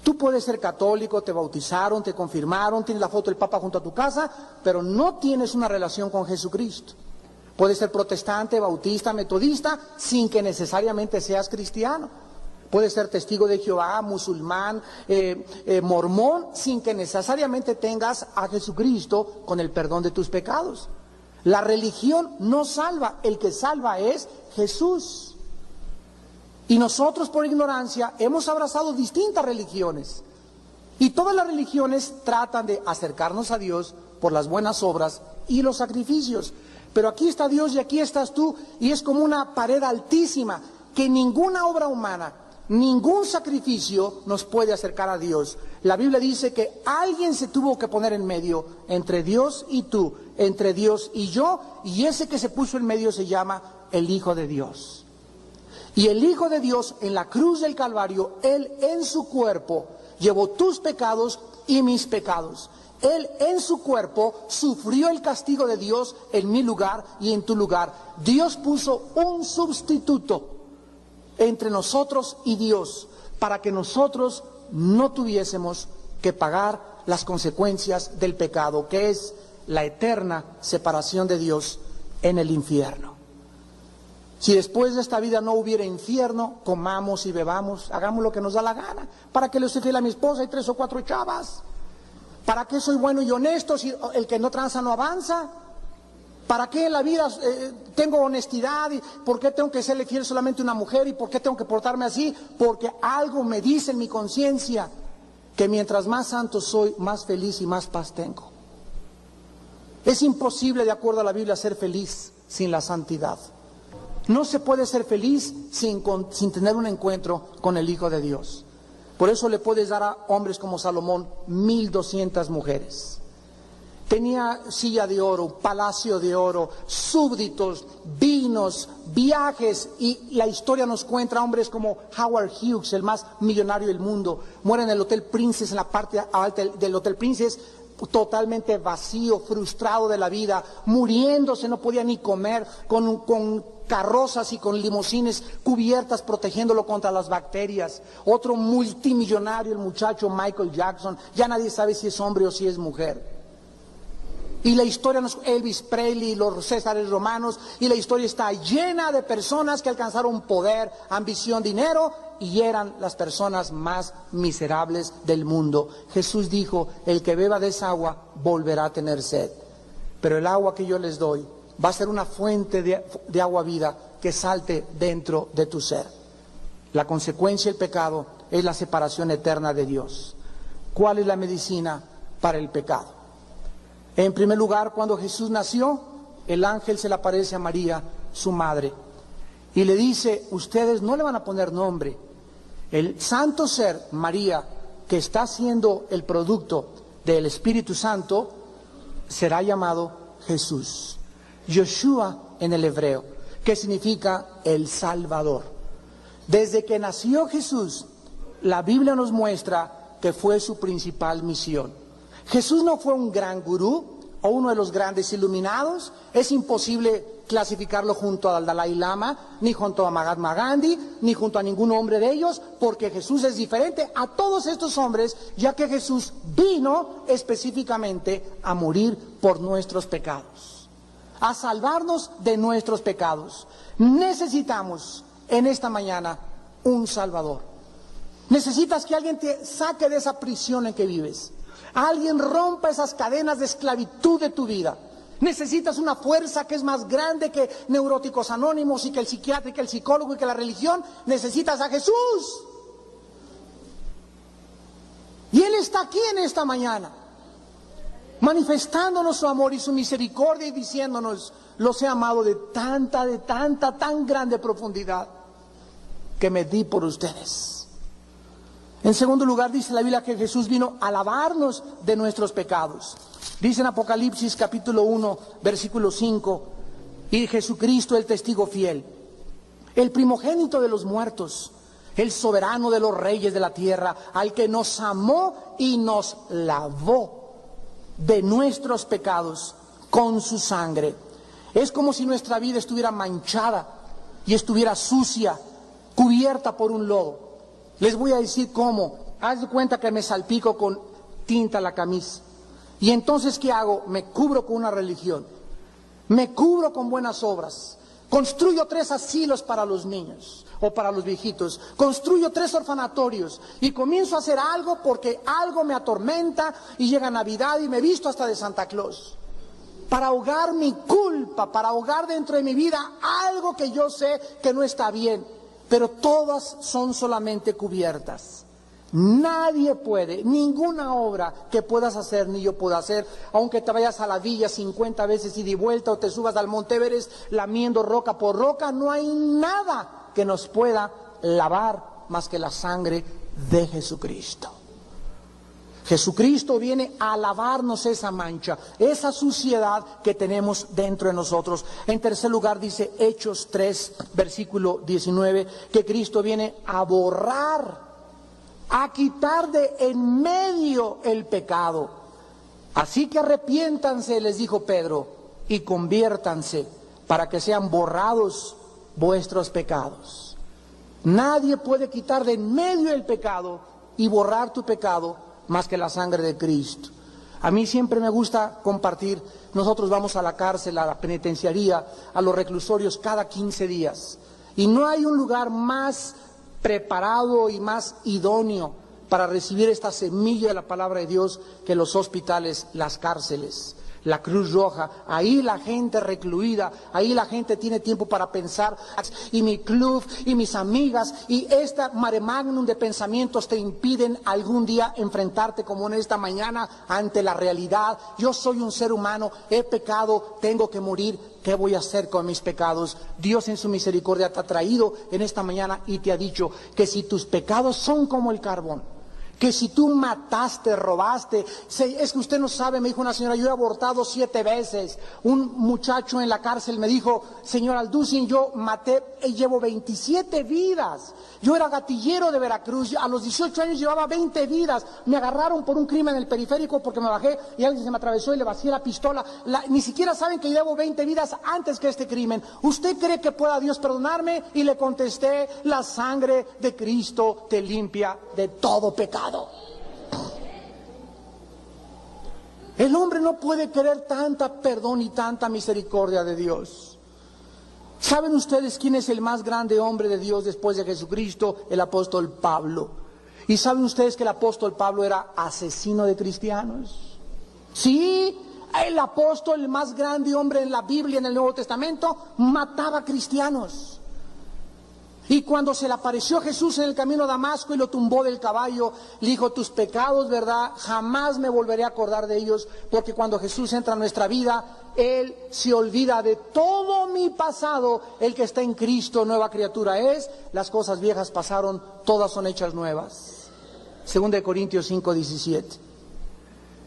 Tú puedes ser católico, te bautizaron, te confirmaron, tienes la foto del Papa junto a tu casa, pero no tienes una relación con Jesucristo. Puedes ser protestante, bautista, metodista, sin que necesariamente seas cristiano. Puedes ser testigo de Jehová, musulmán, mormón, sin que necesariamente tengas a Jesucristo con el perdón de tus pecados. La religión no salva, el que salva es Jesús. Y nosotros por ignorancia hemos abrazado distintas religiones. Y todas las religiones tratan de acercarnos a Dios por las buenas obras y los sacrificios. Pero aquí está Dios y aquí estás tú, y es como una pared altísima que ninguna obra humana, ningún sacrificio nos puede acercar a Dios. La Biblia dice que alguien se tuvo que poner en medio entre Dios y tú, entre Dios y yo, y ese que se puso en medio se llama el Hijo de Dios. Y el Hijo de Dios en la cruz del Calvario, Él en su cuerpo llevó tus pecados y mis pecados. Él en su cuerpo sufrió el castigo de Dios en mi lugar y en tu lugar. Dios puso un sustituto entre nosotros y Dios para que nosotros no tuviésemos que pagar las consecuencias del pecado, que es la eterna separación de Dios en el infierno. Si después de esta vida no hubiera infierno, comamos y bebamos, hagamos lo que nos da la gana. ¿Para qué le soy fiel a mi esposa y 3 o 4 chavas? ¿Para qué soy bueno y honesto si el que no tranza no avanza? ¿Para qué en la vida tengo honestidad? ¿Y por qué tengo que serle fiel solamente a una mujer? ¿Y por qué tengo que portarme así? Porque algo me dice en mi conciencia que mientras más santo soy, más feliz y más paz tengo. Es imposible, de acuerdo a la Biblia, ser feliz sin la santidad. No se puede ser feliz sin tener un encuentro con el Hijo de Dios. Por eso le puedes dar a hombres como Salomón 1200 mujeres. Tenía silla de oro, palacio de oro, súbditos, vinos, viajes, y la historia nos cuenta hombres como Howard Hughes, el más millonario del mundo. Muere en el Hotel Princess, en la parte alta del Hotel Princess, totalmente vacío, frustrado de la vida, muriéndose, no podía ni comer, con carrozas y con limusines cubiertas protegiéndolo contra las bacterias. Otro multimillonario, el muchacho Michael Jackson, ya nadie sabe si es hombre o si es mujer. Y la historia nos, Elvis Presley, los Césares romanos, y la historia está llena de personas que alcanzaron poder, ambición, dinero, y eran las personas más miserables del mundo. Jesús dijo, el que beba de esa agua volverá a tener sed, pero el agua que yo les doy va a ser una fuente de agua vida que salte dentro de tu ser. La consecuencia del pecado es la separación eterna de Dios. ¿Cuál es la medicina para el pecado? En primer lugar, cuando Jesús nació, el ángel se le aparece a María, su madre, y le dice, ustedes no le van a poner nombre. El santo ser, María, que está siendo el producto del Espíritu Santo, será llamado Jesús. Yoshua en el hebreo, que significa el Salvador. Desde que nació Jesús, la Biblia nos muestra que fue su principal misión. Jesús no fue un gran gurú o uno de los grandes iluminados. Es imposible clasificarlo junto al Dalai Lama, ni junto a Mahatma Gandhi, ni junto a ningún hombre de ellos, porque Jesús es diferente a todos estos hombres, ya que Jesús vino específicamente a morir por nuestros pecados, a salvarnos de nuestros pecados. Necesitamos en esta mañana un Salvador. Necesitas que alguien te saque de esa prisión en que vives. Alguien rompa esas cadenas de esclavitud de tu vida. Necesitas una fuerza que es más grande que Neuróticos Anónimos y que el psiquiatra y que el psicólogo y que la religión. Necesitas a Jesús. Y Él está aquí en esta mañana, manifestándonos su amor y su misericordia y diciéndonos, los he amado de tanta, tan grande profundidad que me di por ustedes. En segundo lugar, dice la Biblia que Jesús vino a lavarnos de nuestros pecados. Dice en Apocalipsis capítulo 1, versículo 5, y Jesucristo el testigo fiel, el primogénito de los muertos, el soberano de los reyes de la tierra, al que nos amó y nos lavó de nuestros pecados con su sangre. Es como si nuestra vida estuviera manchada y estuviera sucia, cubierta por un lodo. Les voy a decir cómo. Haz de cuenta que me salpico con tinta la camisa. Y entonces, ¿qué hago? Me cubro con una religión. Me cubro con buenas obras. Construyo 3 asilos para los niños o para los viejitos. Construyo 3 orfanatorios. Y comienzo a hacer algo porque algo me atormenta y llega Navidad y me visto hasta de Santa Claus. Para ahogar mi culpa, para ahogar dentro de mi vida algo que yo sé que no está bien. Pero todas son solamente cubiertas. Nadie puede, ninguna obra que puedas hacer ni yo puedo hacer, aunque te vayas a la villa 50 veces y de vuelta o te subas al Monte Everest lamiendo roca por roca, no hay nada que nos pueda lavar más que la sangre de Jesucristo. Jesucristo viene a lavarnos esa mancha, esa suciedad que tenemos dentro de nosotros. En tercer lugar dice Hechos 3, versículo 19, que Cristo viene a borrar, a quitar de en medio el pecado. Así que arrepiéntanse, les dijo Pedro, y conviértanse para que sean borrados vuestros pecados. Nadie puede quitar de en medio el pecado y borrar tu pecado más que la sangre de Cristo. A mí siempre me gusta compartir, nosotros vamos a la cárcel, a la penitenciaría, a los reclusorios cada 15 días. Y no hay un lugar más preparado y más idóneo para recibir esta semilla de la palabra de Dios que los hospitales, las cárceles, la Cruz Roja. Ahí la gente recluida, ahí la gente tiene tiempo para pensar. Y mi club y mis amigas y esta mare magnum de pensamientos te impiden algún día enfrentarte como en esta mañana ante la realidad. Yo soy un ser humano, he pecado, tengo que morir. ¿Qué voy a hacer con mis pecados? Dios en su misericordia te ha traído en esta mañana y te ha dicho que si tus pecados son como el carbón, que si tú mataste, robaste, es que usted no sabe, me dijo una señora, yo he abortado 7 veces. Un muchacho en la cárcel me dijo, señor Alducin, yo maté, llevo 27 vidas. Yo era gatillero de Veracruz, a los 18 años llevaba 20 vidas. Me agarraron por un crimen en el periférico porque me bajé y alguien se me atravesó y le vacié la pistola. Ni siquiera saben que llevo 20 vidas antes que este crimen. ¿Usted cree que pueda Dios perdonarme? Y le contesté, la sangre de Cristo te limpia de todo pecado. El hombre no puede querer tanta perdón y tanta misericordia de Dios. ¿Saben ustedes quién es el más grande hombre de Dios después de Jesucristo? El apóstol Pablo. ¿Y saben ustedes que el apóstol Pablo era asesino de cristianos? Sí, el apóstol, el más grande hombre en la Biblia, en el Nuevo Testamento, mataba cristianos. Y cuando se le apareció Jesús en el camino a Damasco y lo tumbó del caballo, le dijo, tus pecados, ¿verdad? Jamás me volveré a acordar de ellos, porque cuando Jesús entra en nuestra vida, Él se olvida de todo mi pasado. El que está en Cristo, nueva criatura es, las cosas viejas pasaron, todas son hechas nuevas. 2 Corintios 5, 17.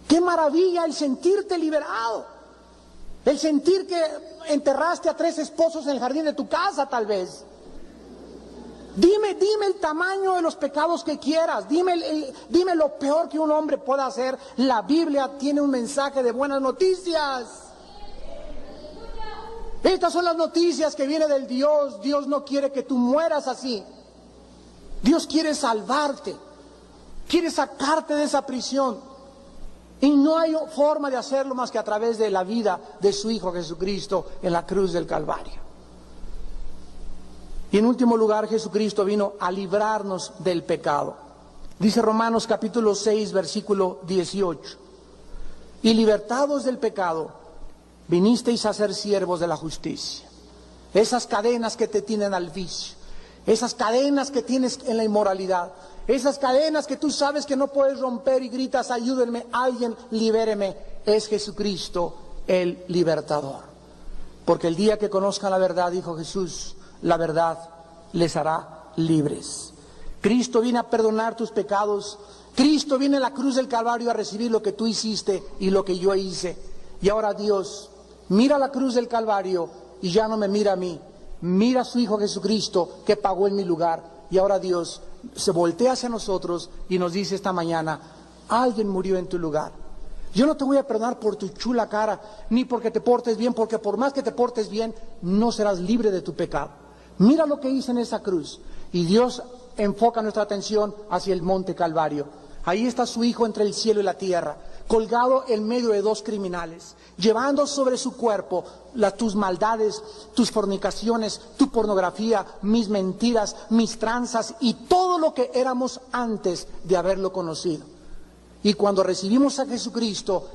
¡Qué maravilla el sentirte liberado! El sentir que enterraste a 3 esposos en el jardín de tu casa, tal vez. Dime el tamaño de los pecados que quieras, dime lo peor que un hombre pueda hacer. La Biblia tiene un mensaje de buenas noticias. Estas son las noticias que vienen del Dios. Dios no quiere que tú mueras así. Dios quiere salvarte, quiere sacarte de esa prisión. Y no hay forma de hacerlo más que a través de la vida de su Hijo Jesucristo en la cruz del Calvario. Y en último lugar, Jesucristo vino a librarnos del pecado. Dice Romanos capítulo 6, versículo 18. Y libertados del pecado, vinisteis a ser siervos de la justicia. Esas cadenas que te tienen al vicio, esas cadenas que tienes en la inmoralidad, esas cadenas que tú sabes que no puedes romper y gritas, ayúdenme, alguien libéreme, es Jesucristo el libertador. Porque el día que conozcan la verdad, dijo Jesús, la verdad les hará libres. Cristo viene a perdonar tus pecados. Cristo viene a la cruz del Calvario a recibir lo que tú hiciste y lo que yo hice. Y ahora Dios mira la cruz del Calvario y ya no me mira a mí. Mira a su Hijo Jesucristo que pagó en mi lugar. Y ahora Dios se voltea hacia nosotros y nos dice esta mañana, alguien murió en tu lugar. Yo no te voy a perdonar por tu chula cara, ni porque te portes bien, porque por más que te portes bien, no serás libre de tu pecado. Mira lo que hice en esa cruz. Y Dios enfoca nuestra atención hacia el monte Calvario. Ahí está su Hijo entre el cielo y la tierra, colgado en medio de 2 criminales, llevando sobre su cuerpo tus maldades, tus fornicaciones, tu pornografía, mis mentiras, mis tranzas y todo lo que éramos antes de haberlo conocido. Y cuando recibimos a Jesucristo,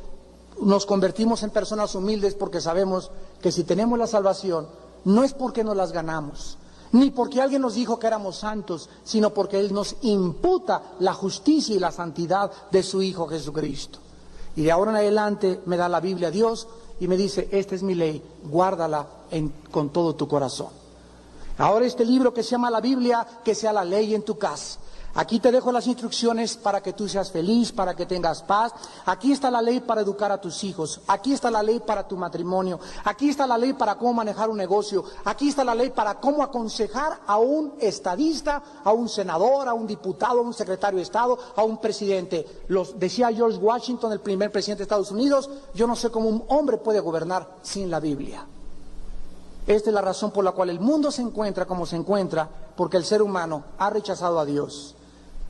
nos convertimos en personas humildes porque sabemos que si tenemos la salvación, no es porque nos las ganamos, ni porque alguien nos dijo que éramos santos, sino porque Él nos imputa la justicia y la santidad de su Hijo Jesucristo. Y de ahora en adelante me da la Biblia Dios y me dice, esta es mi ley, guárdala con todo tu corazón. Ahora este libro que se llama la Biblia, que sea la ley en tu casa. Aquí te dejo las instrucciones para que tú seas feliz, para que tengas paz. Aquí está la ley para educar a tus hijos. Aquí está la ley para tu matrimonio. Aquí está la ley para cómo manejar un negocio. Aquí está la ley para cómo aconsejar a un estadista, a un senador, a un diputado, a un secretario de Estado, a un presidente. Decía George Washington, el primer presidente de Estados Unidos, yo no sé cómo un hombre puede gobernar sin la Biblia. Esta es la razón por la cual el mundo se encuentra como se encuentra, porque el ser humano ha rechazado a Dios,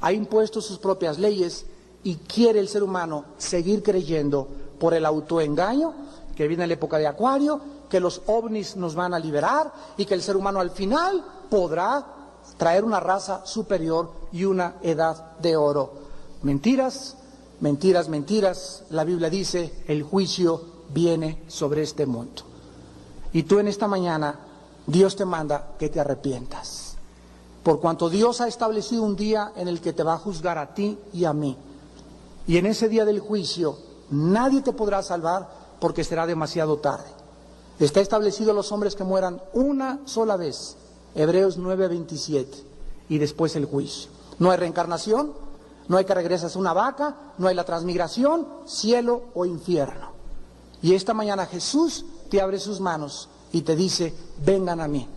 ha impuesto sus propias leyes y quiere el ser humano seguir creyendo por el autoengaño, que viene la época de Acuario, que los ovnis nos van a liberar y que el ser humano al final podrá traer una raza superior y una edad de oro. Mentiras, mentiras, mentiras. La Biblia dice, el juicio viene sobre este mundo. Y tú en esta mañana, Dios te manda que te arrepientas. Por cuanto Dios ha establecido un día en el que te va a juzgar a ti y a mí. Y en ese día del juicio, nadie te podrá salvar porque será demasiado tarde. Está establecido a los hombres que mueran una sola vez. Hebreos 9:27. Y después el juicio. No hay reencarnación, no hay que regresas a una vaca, no hay la transmigración, cielo o infierno. Y esta mañana Jesús te abre sus manos y te dice, vengan a mí.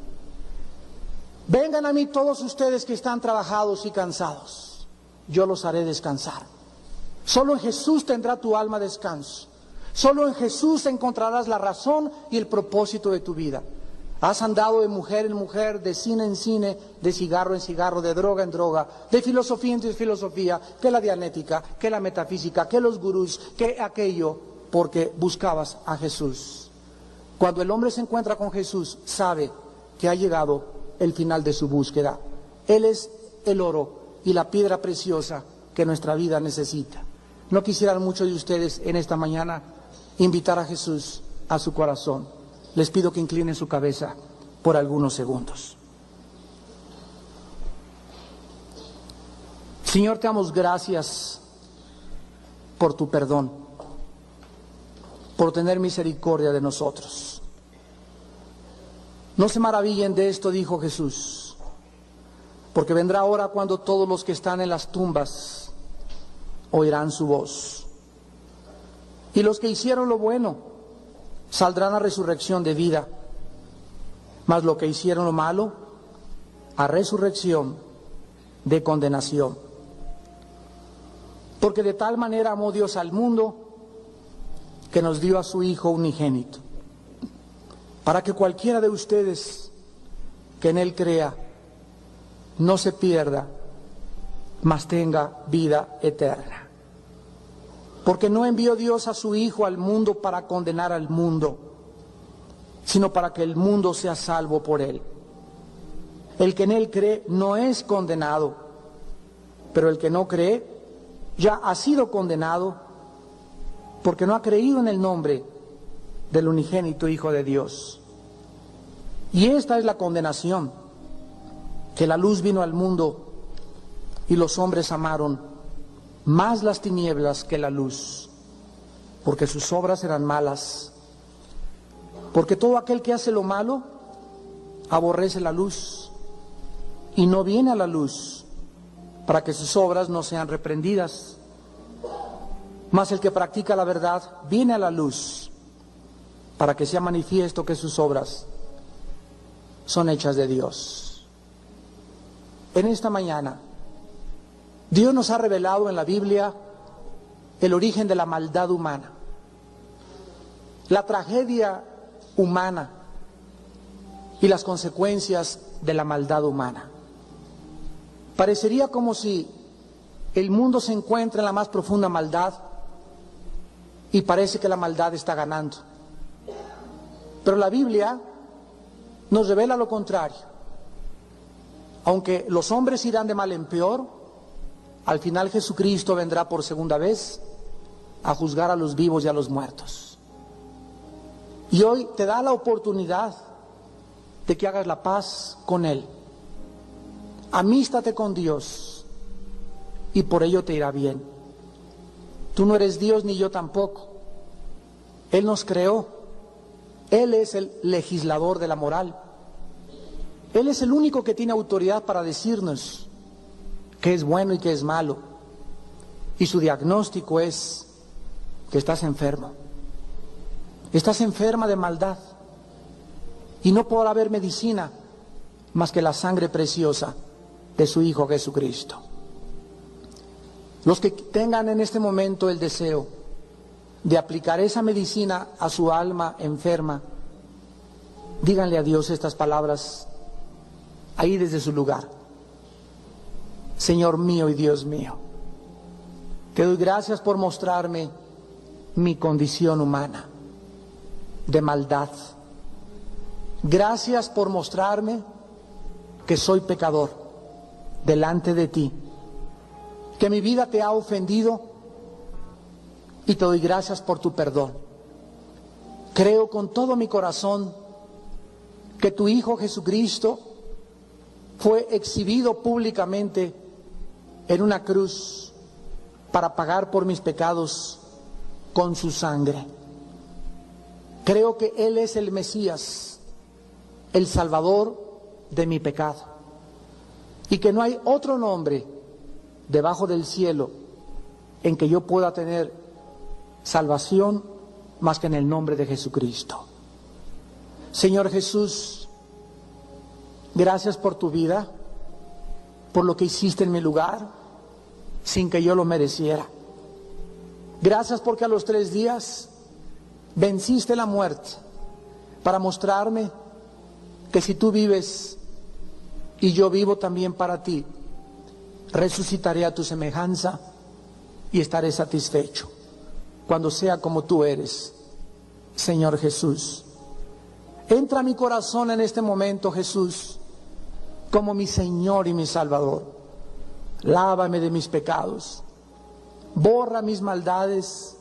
Vengan a mí todos ustedes que están trabajados y cansados. Yo los haré descansar. Solo en Jesús tendrá tu alma descanso. Solo en Jesús encontrarás la razón y el propósito de tu vida. Has andado de mujer en mujer, de cine en cine, de cigarro en cigarro, de droga en droga, de filosofía en filosofía, que la dianética, que la metafísica, que los gurús, que aquello, porque buscabas a Jesús. Cuando el hombre se encuentra con Jesús, sabe que ha llegado el final de su búsqueda. Él es el oro y la piedra preciosa que nuestra vida necesita. ¿No quisieran muchos de ustedes en esta mañana invitar a Jesús a su corazón? Les pido que inclinen su cabeza por algunos segundos. Señor, te damos gracias por tu perdón, por tener misericordia de nosotros. No se maravillen de esto, dijo Jesús, porque vendrá hora cuando todos los que están en las tumbas oirán su voz. Y los que hicieron lo bueno saldrán a resurrección de vida, mas los que hicieron lo malo a resurrección de condenación. Porque de tal manera amó Dios al mundo que nos dio a su Hijo unigénito, para que cualquiera de ustedes que en Él crea no se pierda, mas tenga vida eterna. Porque no envió Dios a su Hijo al mundo para condenar al mundo, sino para que el mundo sea salvo por Él. El que en Él cree no es condenado, pero el que no cree ya ha sido condenado porque no ha creído en el nombre del unigénito Hijo de Dios. Y esta es la condenación, que la luz vino al mundo y los hombres amaron más las tinieblas que la luz, porque sus obras eran malas. Porque todo aquel que hace lo malo aborrece la luz y no viene a la luz para que sus obras no sean reprendidas. Mas el que practica la verdad viene a la luz para que sea manifiesto que sus obras son hechas de Dios. En esta mañana, Dios nos ha revelado en la Biblia el origen de la maldad humana, la tragedia humana y las consecuencias de la maldad humana. Parecería como si el mundo se encuentra en la más profunda maldad y parece que la maldad está ganando. Pero la Biblia nos revela lo contrario. Aunque los hombres irán de mal en peor, al final Jesucristo vendrá por segunda vez a juzgar a los vivos y a los muertos. Y hoy te da la oportunidad de que hagas la paz con Él. Amístate con Dios y por ello te irá bien. Tú no eres Dios ni yo tampoco. Él nos creó. Él es el legislador de la moral. Él es el único que tiene autoridad para decirnos qué es bueno y qué es malo. Y su diagnóstico es que estás enfermo. Estás enferma de maldad. Y no podrá haber medicina más que la sangre preciosa de su Hijo Jesucristo. Los que tengan en este momento el deseo de aplicar esa medicina a su alma enferma, díganle a Dios estas palabras ahí desde su lugar. Señor mío y Dios mío, te doy gracias por mostrarme mi condición humana de maldad. Gracias por mostrarme que soy pecador delante de ti, que mi vida te ha ofendido y te doy gracias por tu perdón. Creo con todo mi corazón que tu Hijo Jesucristo fue exhibido públicamente en una cruz para pagar por mis pecados con su sangre. Creo que Él es el Mesías, el Salvador de mi pecado, y que no hay otro nombre debajo del cielo en que yo pueda tener salvación más que en el nombre de Jesucristo. Señor Jesús, gracias por tu vida, por lo que hiciste en mi lugar, sin que yo lo mereciera. Gracias porque a los 3 días venciste la muerte para mostrarme que si tú vives y yo vivo también para ti, resucitaré a tu semejanza y estaré satisfecho cuando sea como tú eres, Señor Jesús. Entra a mi corazón en este momento, Jesús, como mi Señor y mi Salvador. Lávame de mis pecados, borra mis maldades,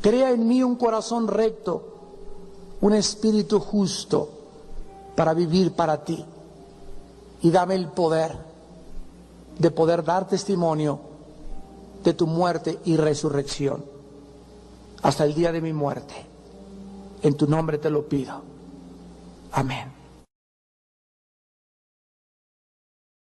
crea en mí un corazón recto, un espíritu justo para vivir para ti, y dame el poder de poder dar testimonio de tu muerte y resurrección hasta el día de mi muerte. En tu nombre te lo pido. Amén.